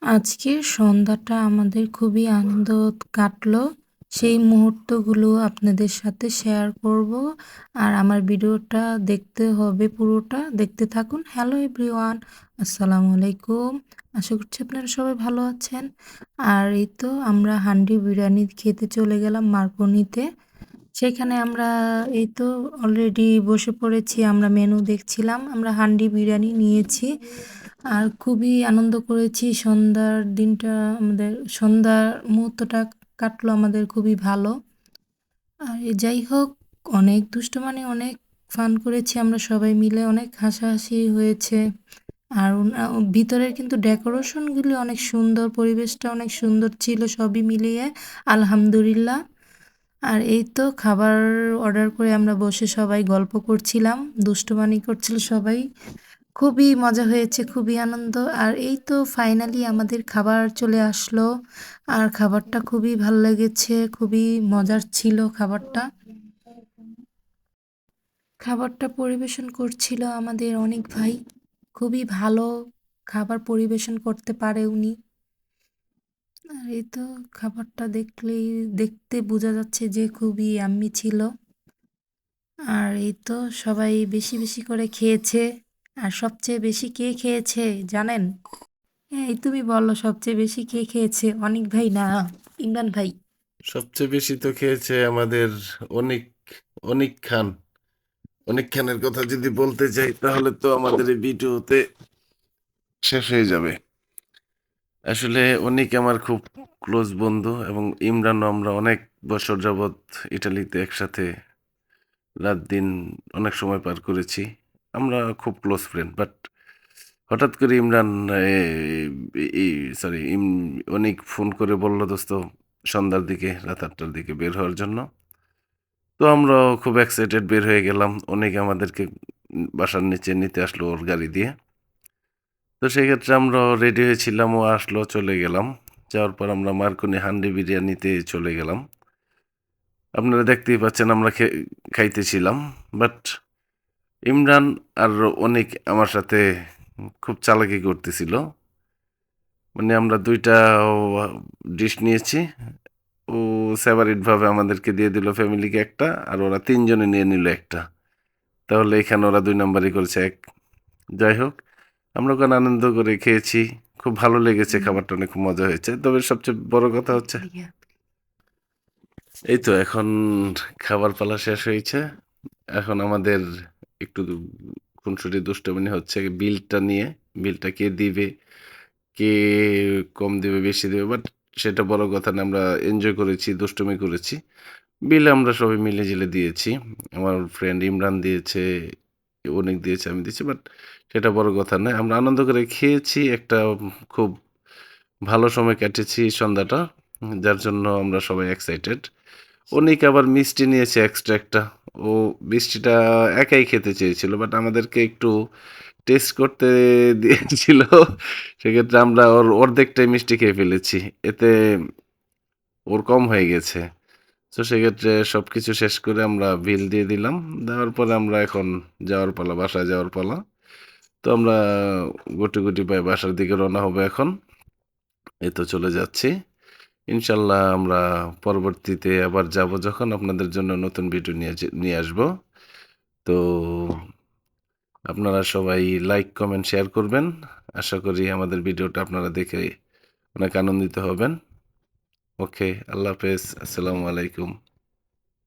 আজকের সন্ধ্যাটা আমাদের খুবই আনন্দ কাটলো। সেই মুহূর্তগুলো আপনাদের সাথে শেয়ার করব। আর আমার ভিডিওটা দেখতে হবে পুরোটা। দেখতে থাকুন। হ্যালো এভরিওয়ান, আসসালামু আলাইকুম। আশা করছি আপনারা সবাই ভালো আছেন। আর এই তো আমরা হান্ডি বিরিয়ানি খেতে চলে গেলাম মার্কনিতে। সেখানে আমরা এই তো অলরেডি বসে পড়েছি। আমরা মেনু দেখছিলাম। আমরা হান্ডি বিরিয়ানি নিয়েছি। আর খুবই আনন্দ করেছি। সন্ধ্যার দিনটা আমাদের সন্ধ্যার মুহূর্তটা কাটলো আমাদের খুবই ভালো। আর যাই হোক, অনেক দুষ্টুমি অনেক ফান করেছি আমরা সবাই মিলে। অনেক হাসাহাসি হয়েছে। আর ভিতরের কিন্তু ডেকোরেশনগুলি অনেক সুন্দর, পরিবেশটা অনেক সুন্দর ছিল সবই মিলিয়ে আলহামদুলিল্লাহ। আর এই তো খাবার অর্ডার করে আমরা বসে সবাই গল্প করছিলাম, দুষ্টুমানি করছিল সবাই। খুবই মজা হয়েছে, খুবই আনন্দ। আর এই তো ফাইনালি আমাদের খাবার চলে আসলো। আর খাবারটা খুবই ভালো লেগেছে, খুবই মজার ছিল খাবারটা। খাবারটা পরিবেশন করছিল আমাদের অনেক ভাই। খুবই ভালো খাবার পরিবেশন করতে পারে উনি। আর এই তো খাবারটা দেখতে বোঝা যাচ্ছে যে খুবই ইয়াম্মি ছিল। আর এই তো সবাই বেশি বেশি করে খেয়েছে। আর সবচেয়ে বেশি কে খেয়েছে জানেন? এই তুমি বলো, সবচেয়ে বেশি কে খেয়েছে? অনিক ভাই না, ইমরান ভাই। সবচেয়ে বেশি তো খেয়েছে আমাদের অনিক অনিক খান। অনিক খানের কথা যদি বলতে চাই তাহলে তো আমাদের এই ভিডিওতে শেষ হয়ে যাবে। আসলে অনিক আমার খুব ক্লোজ বন্ধু এবং ইমরানও আমরা অনেক বছর যাবৎ ইটালিতে একসাথে রাত দিন অনেক সময় পার করেছি। আমরা খুব ক্লোজ ফ্রেন্ড, বাট হঠাৎ করে ইমরান সরি অনিক ফোন করে বলল, দোস্ত সন্ধ্যার দিকে রাত 8টার দিকে বের হওয়ার জন্য। তো আমরাও খুব এক্সাইটেড বের হয়ে গেলাম। অনেকে আমাদেরকে বাসার নিচে নিতে আসলো ওর গাড়ি দিয়ে। তো সেক্ষেত্রে আমরাও রেডি হয়েছিলাম, ও আসলো, চলে গেলাম। যাওয়ার পর আমরা মার্কনি হান্ডি বিরিয়ানিতে চলে গেলাম। আপনারা দেখতেই পাচ্ছেন আমরা খাইতেছিলাম। বাট ইমরান আর অনেক আমার সাথে খুব চালাকি করতেছিল। মানে আমরা 2টা ডিশ নিয়েছি। ও সেপারেটভাবে আমাদেরকে দিয়ে দিল, ফ্যামিলিকে একটা, আর ওরা 3জনে নিয়ে নিল একটা। তাহলে এখানে ওরা 2 নাম্বারই করেছে এক। যাই হোক, আমরা ওখানে আনন্দ করে খেয়েছি। খুব ভালো লেগেছে, খাবারটা অনেক মজা হয়েছে। তবে সবচেয়ে বড় কথা হচ্ছে এই তো এখন খাবার পালা শেষ হয়েছে। এখন আমাদের একটু খুনসুটি দুষ্টুমিনি হচ্ছে বিলটা নিয়ে। বিলটা কে দিবে, কে কম দিবে বেশি দিবে, বাট সেটা বড় কথা না। আমরা এনজয় করেছি, দুষ্টুমি করেছি। বিল আমরা সবাই মিলে-ঝিলে দিয়েছি। আমার ফ্রেন্ড ইমরান দিয়েছে, অনেক দিয়েছে, আমি দিয়েছি। বাট সেটা বড় কথা নয়। আমরা আনন্দ করে খেয়েছি। একটা খুব ভালো সময় কাটিয়েছি সন্ধ্যাটা। যার জন্য আমরা সবাই এক্সাইটেড। অনিক আবার মিষ্টি নিয়েছে এক্সট্রা একটা। ও মিষ্টিটা একাই খেতে চেয়েছিল। বাট আমাদেরকে একটু টেস্ট করতে দিয়েছিল। সেক্ষেত্রে আমরা ওর অর্ধেকটাই মিষ্টি খেয়ে ফেলেছি। এতে ওর কম হয়ে গেছে। তো সেক্ষেত্রে সবকিছু শেষ করে আমরা বিল দিয়ে দিলাম। দেওয়ার পরে আমরা এখন যাওয়ার পালা, বাসায় যাওয়ার পালা। তো আমরা গুটি, গুটি পায়ে বাসার দিকে রওনা হবো এখন। এই তো চলে যাচ্ছি। ইনশাআল্লাহ আমরা পরবর্তীতে আবার যাব যখন, আপনাদের জন্য নতুন ভিডিও নিয়ে আসবো। তো আপনারা সবাই লাইক, কমেন্ট, শেয়ার করবেন। আশা করি আমাদের ভিডিওটা আপনারা দেখে অনেক আনন্দিত হবেন। ওকে, আল্লাহ হাফেজ। আসসালামু আলাইকুম।